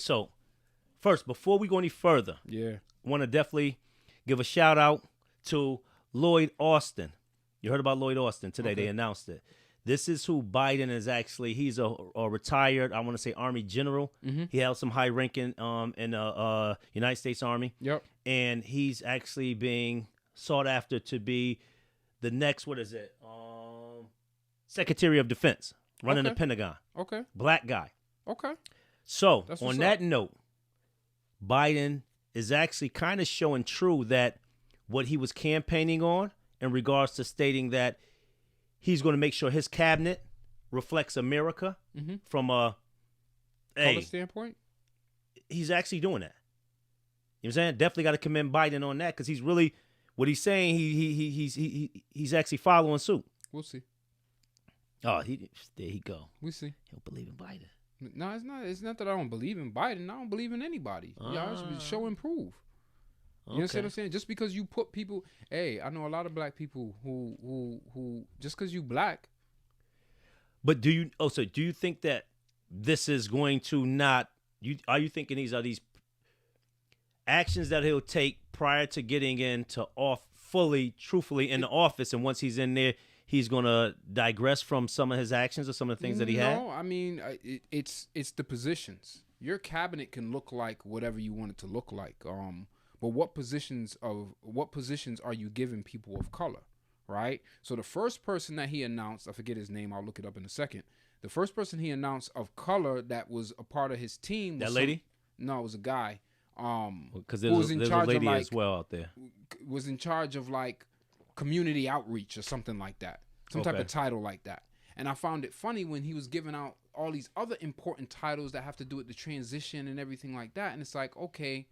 So, first, before we go any further, Yeah. I want to definitely give a shout out to Lloyd Austin. You heard about Lloyd Austin today. Okay. They announced it. This is who Biden is actually. He's a retired, I want to say, Army general. Mm-hmm. He held some high ranking in the United States Army. Yep. And he's actually being sought after to be the next, what is it? Secretary of Defense, running the Okay. Pentagon. Okay. Black guy. Okay. So, That's on what's that up. note, Biden is actually kind of showing true that what he was campaigning on in regards to stating that he's going to make sure his cabinet reflects America Mm-hmm. from a Color standpoint. he's actually doing that. You know what I'm saying? Definitely got to commend Biden on that because he's really what he's saying. He's actually following suit. We'll see. Oh, there he go. We see. He don't believe in Biden. No, it's not. It's not that I don't believe in Biden. I don't believe in anybody. Yeah, show and prove. You understand what I'm saying? Just because you put people, hey, I know a lot of black people who just because you black. But do you think that this is going to not? Are you thinking these are these actions that he'll take prior to getting into truthfully in the office, and once he's in there, he's gonna digress from some of his actions or some of the things that he had? No, I mean it's the positions. Your cabinet can look like whatever you want it to look like. But what positions are you giving people of color, right? So the first person that he announced, I forget his name, I'll look it up in a second. The first person he announced of color that was a part of his team was That lady? No, it was a guy. Because who was there's in a charge lady of as well out there. was in charge of like community outreach or something like that. Some type Okay. of title like that. And I found it funny when he was giving out all these other important titles that have to do with the transition and everything like that. And it's like, okay,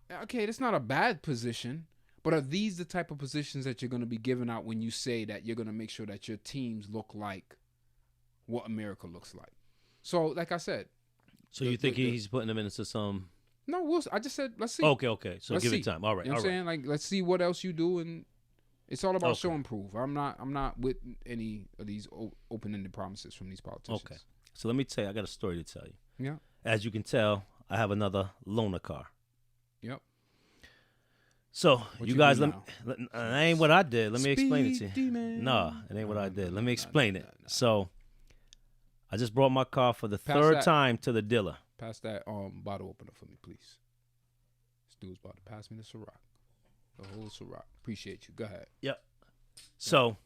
that's not a bad position, but are these the type of positions that you're going to be giving out when you say that you're going to make sure that your teams look like what America looks like? So, like I said. So you think he's putting them into some? No, I just said, let's see. Okay. So Let's give see. it time. All right. You know what I'm saying? Like, let's see what else you do, and it's all about show and prove. I'm not with any of these open-ended promises from these politicians. Okay. So let me tell you, I got a story to tell you. Yeah. As you can tell, I have another loaner car. Yep. So What you you guys, do that ain't what I did. Let me explain it to you. Demon. No, it ain't what I did. Let me explain it. No. So I just brought my car for the Pass third that. time to the dealer. Pass that bottle opener for me, please. This dude's about to pass me the Ciroc. The whole Ciroc. Appreciate you. Go ahead. Yep. So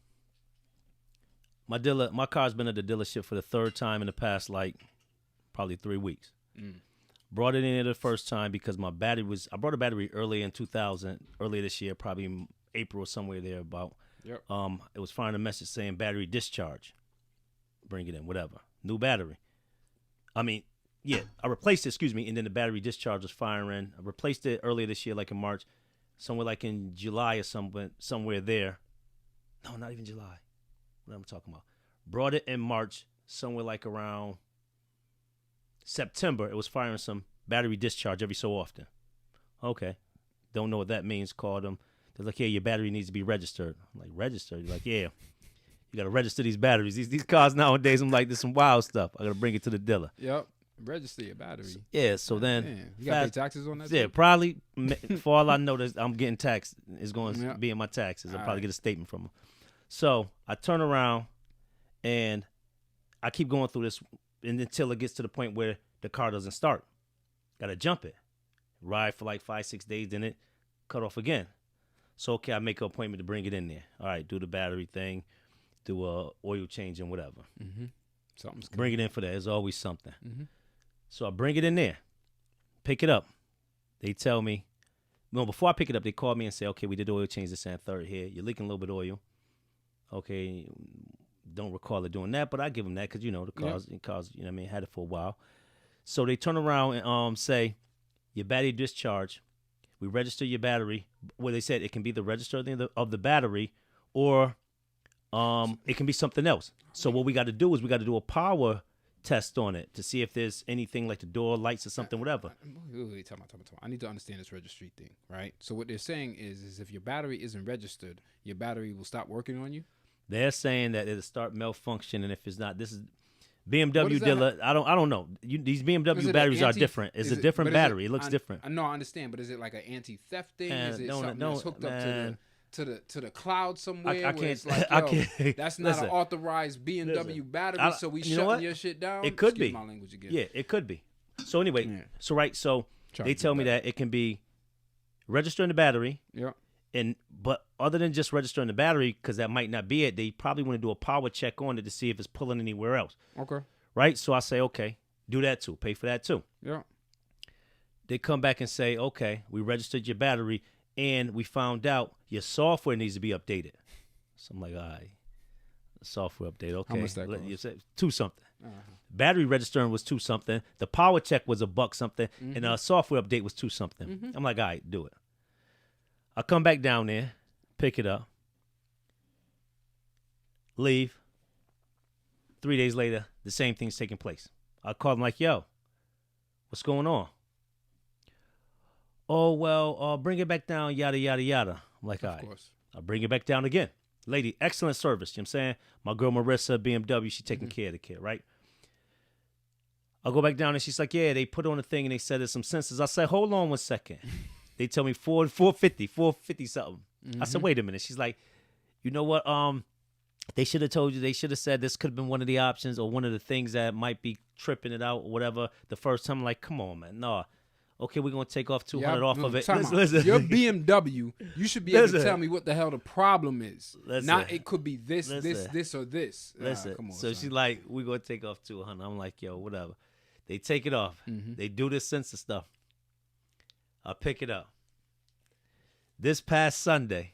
my car's been at the dealership for the third time in the past probably 3 weeks. Brought it in there the first time because I brought a battery earlier this year, probably in April or somewhere there about. Yep. It was firing a message saying battery discharge. Bring it in, whatever. New battery. I replaced it, and then the battery discharge was firing. I replaced it earlier this year, like in March, somewhere like in July or somewhere there. No, not even July. What am I talking about? Brought it in March, somewhere like around September. It was firing some battery discharge every so often. Okay. Don't know what that means. Called them. They're like, yeah, your battery needs to be registered. I'm like, registered? You're like, yeah. You got to register these batteries. These cars nowadays, I'm like, there's some wild stuff. I got to bring it to the dealer. Yep. Register your battery. So then. Damn. You got to pay taxes on that? Yeah, too? probably. For all I know, I'm getting taxed. It's going to Yeah. be in my taxes. I'll All probably right. get a statement from them. So I turn around and I keep going through this until it gets to the point where the car doesn't start. Got to jump it. Ride for like 5-6 days, then it cut off again. So, okay, I make an appointment to bring it in there. All right, do the battery thing, do a oil change and whatever. Mm-hmm. Something's good. Bring it in for that. There's always something. Mm-hmm. So I bring it in there, pick it up. They tell me, no, before I pick it up, they call me and say, okay, we did the oil change this and third here. You're leaking a little bit of oil. Okay, don't recall it doing that, but I give them that because, the cars, had it for a while. So they turn around and say, your battery discharge, we register your battery. Well, they said it can be the register of the battery or it can be something else. So what we got to do is we got to do a power test on it to see if there's anything like the door lights or something, whatever. Wait, time out. I need to understand this registry thing, right? So what they're saying is if your battery isn't registered, your battery will stop working on you? They're saying that it'll start malfunction, and if it's not, BMW that dealer. I don't know. These Is BMW it a batteries are anti- different. It's is a it- different but is battery. It looks different. I know, I understand, but is it like an anti-theft thing? Man, Is it don't- something don't- that's hooked up man. to the cloud somewhere? I where can't- it's like, I yo, can't- that's not listen. an authorized BMW Listen. battery, so we You know shutting what? your shit down. It could Excuse be. my language again. Yeah, it could be. So anyway, Yeah. so Trying they to tell do me that it can be registering the battery, Yeah. but other than just registering the battery, because that might not be it, they probably want to do a power check on it to see if it's pulling anywhere else. Okay. Right? So I say, okay, do that too. Pay for that too. Yeah. They come back and say, okay, we registered your battery and we found out your software needs to be updated. So I'm like, all right, software update. Okay. much that cost? You said $2 something. Uh-huh. Battery registering was $2 something. The power check was $1 something. Mm-hmm. And software update was $2 something. I'm like, all right, do it. I come back down there, pick it up, leave. 3 days later, the same thing's taking place. I called him like, yo, what's going on? Oh, well, bring it back down, yada, yada, yada. I'm like, all Of right. course. I'll bring it back down again. Lady, excellent service. You know what I'm saying? My girl Marissa, BMW, she's taking care of the kid, right? I'll go back down and she's like, yeah, they put on a thing and they said there's some sensors. I said, hold on 1 second. They tell me 450 something. I said, wait a minute. She's like, you know what? They should have told you, they should have said this could have been one of the options or one of the things that might be tripping it out or whatever the first time. I'm like, come on, man. No. Okay, we're going to take off 200 off of it. Time out. Listen. Your BMW, you should be able to Listen. tell me what the hell the problem is. Listen. Not it could be this, Listen. this, or this. Listen, Come on, so son. she's like, we're going to take off 200. I'm like, yo, whatever. They take it off. They do this sensor stuff. I pick it up. This past Sunday,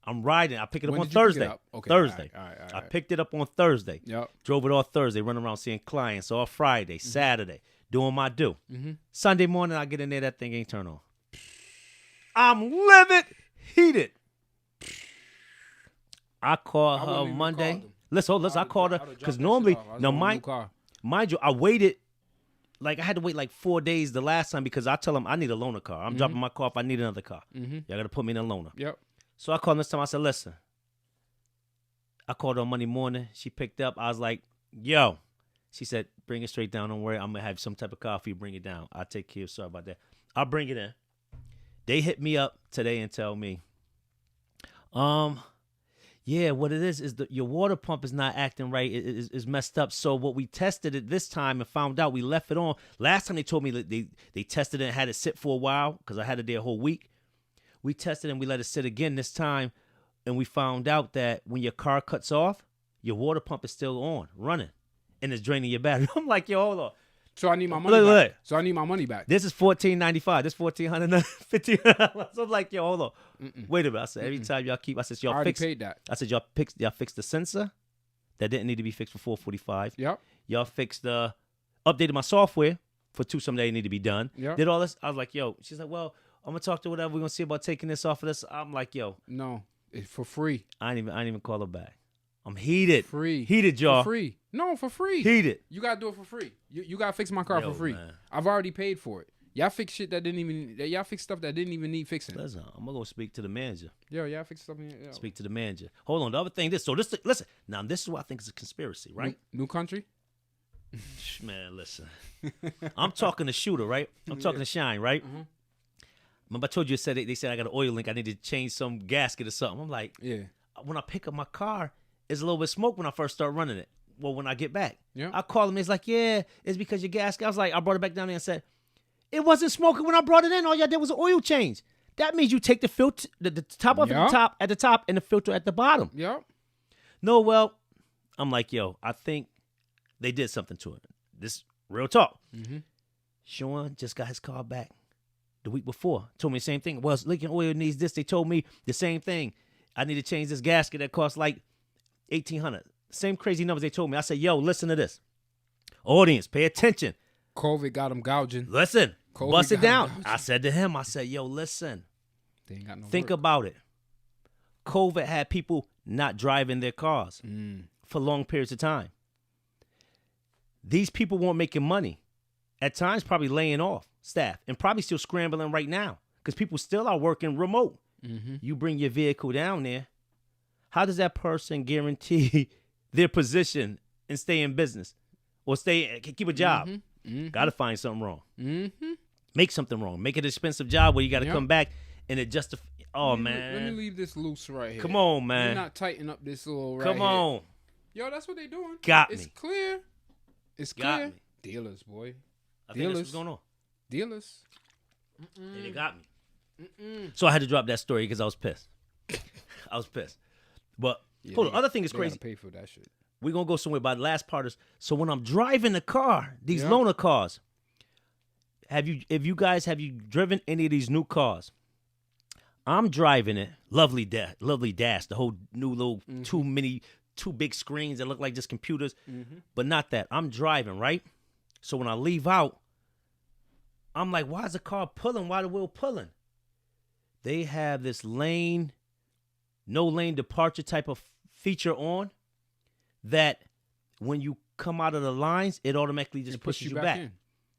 I'm riding. I pick it up When on did you pick it Thursday. up? Okay, Thursday. all right. I picked it up on Thursday. Yep. Drove it all Thursday, running around seeing clients all Friday, Saturday, doing my due. Sunday morning, I get in there, that thing ain't turn on. I'm livid, heated. I call I wouldn't her even Monday. called them. Listen, I called her because normally, now mind you, I waited. Like I had to wait like 4 days the last time because I tell them I need a loaner car. I'm dropping my car if I need another car. Y'all gotta put me in a loaner. Yep. So I called this time. I said, listen. I called her on Monday morning. She picked up. I was like, yo. She said, bring it straight down. Don't worry. I'm going to have some type of coffee. Bring it down. I'll take care. Sorry about that. I'll bring it in. They hit me up today and tell me, yeah, what it is your water pump is not acting right. It is messed up. So what we tested it this time and found out we left it on. Last time they told me that they tested it and had it sit for a while because I had it there a whole week. We tested and we let it sit again this time, and we found out that when your car cuts off, your water pump is still on, running, and it's draining your battery. I'm like, yo, hold on. So I need my money Look, back. look. So I need my money back. This is $1,495. This $1,450. So I'm like, yo, hold on. Wait a minute. I said, every time y'all keep, I said, I y'all already fix. paid that. I said, y'all fixed the sensor that didn't need to be fixed for $445. Yep. Y'all fixed updated my software for $2 something that need to be done. Yep. Did all this. I was like, yo. She's like, well, I'm gonna talk to whatever. We're gonna see about taking this off of this. I'm like, yo, No, it's for free. I ain't even call her back. I'm heated. Free. Heated, y'all. For free. No, for free. Heated. You gotta do it for free. You gotta fix my car Yo, for free. man. I've already paid for it. Y'all fix shit that didn't even. Y'all fix stuff that didn't even need fixing. Listen, I'm gonna go speak to the manager. Yo, y'all fix stuff. Yo. Speak to the manager. Hold on. The other thing, listen. Now this is what I think is a conspiracy, right? New country. Man, listen. I'm talking to Shooter, right? I'm talking to Shine, right? Remember I told you they said I got an oil leak. I need to change some gasket or something. I'm like, Yeah. when I pick up my car, it's a little bit of smoke when I first start running it. Well, when I get back, Yeah. I call him. He's like, yeah, it's because your gasket. I was like, I brought it back down there and said, it wasn't smoking when I brought it in. All y'all did was an oil change. That means you take the filter, the top off Yeah. at the top, and the filter at the bottom. Yep. No, well, I'm like, yo, I think they did something to it. This real talk. Sean just got his car back the week before. Told me the same thing. Well, Lincoln Oil needs this. They told me the same thing. I need to change this gasket that costs like $1,800. Same crazy numbers they told me. I said, yo, listen to this. Audience, pay attention. COVID got them gouging. Listen. COVID Bust it got 'em down. gouging. I said to him, I said, yo, listen. They ain't got no Think work. about it. COVID had people not driving their cars for long periods of time. These people weren't making money. At times, probably laying off staff and probably still scrambling right now because people still are working remote. You bring your vehicle down there. How does that person guarantee their position and stay in business or keep a job. Mm-hmm. Got to find something wrong. Mm-hmm. Make something wrong. Make it an expensive job where you got to Yep. come back and it justify. Oh Let me man, leave this loose right here. come on, Let me man, not tighten up this little right come here. on, Yo, that's what they doing. Got It's me. clear. It's Got clear. me. Dealers, boy. I think that's Dealers. what's going on. Dealers. Yeah, they got me. Mm-mm. So I had to drop that story because I was pissed. I was pissed. But Yeah, hold on, they- other thing is they crazy. gotta pay for that shit. We're gonna go somewhere. By the last part is so when I'm driving the car, these Yeah. loaner cars. Have you driven any of these new cars? I'm driving it. Lovely dash. The whole new little two big screens that look like just computers, but not that. I'm driving, right? So when I leave out, I'm like, why is the car pulling? Why the wheel pulling? They have this no lane departure type of feature on that when you come out of the lines, it automatically just It push pushes you back. in.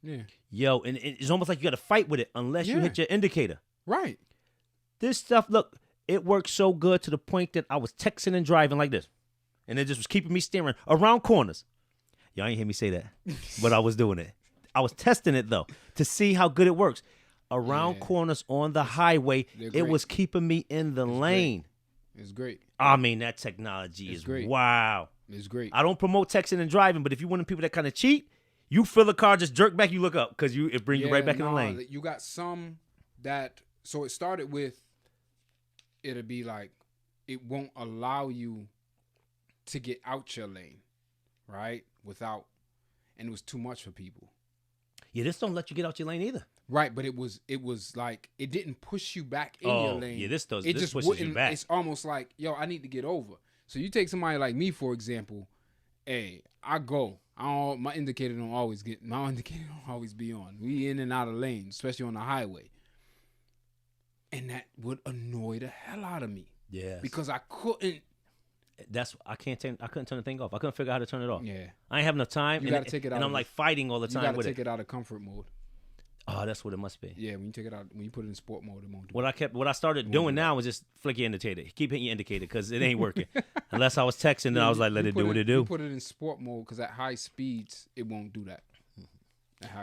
Yeah. Yo, and it's almost like you got to fight with it unless you Yeah. hit your indicator. Right. This stuff, look, it works so good to the point that I was texting and driving like this. And it just was keeping me steering around corners. Y'all ain't hear me say that, but I was doing it. I was testing it, though, to see how good it works. Around Yeah. corners on the highway, they're it great. was keeping me in the lane. It's great. I mean, that technology It's is great. wow. It's great. I don't promote texting and driving, but if you one of the people that kind of cheat, you feel the car just jerk back, you look up because it brings you right back in the lane. You got some that. So it started with. It'll be like, it won't allow you to get out your lane, right? Without, and it was too much for people. Yeah, this don't let you get out your lane either. Right, but it was like it didn't push you back in your lane. Yeah, this It just pushes you wouldn't. back. It's almost like, yo, I need to get over. So you take somebody like me, for example. Hey, my indicator don't always be on. We in and out of lanes, especially on the highway. And that would annoy the hell out of me. Yeah, Because I couldn't. I couldn't turn the thing off. I couldn't figure out how to turn it off. Yeah. I ain't have enough time. You and gotta take it out and of I'm the- like fighting all the You time gotta with take it. it out of comfort mode. Oh, that's what it must be. Yeah, when you take it out, when you put it in sport mode, it won't do What I started doing now is just flick your indicator. Keep hitting your indicator because it ain't working. Unless I was texting, then I was like, let it do what it do. You put it in sport mode because at high speeds, it won't do that. At high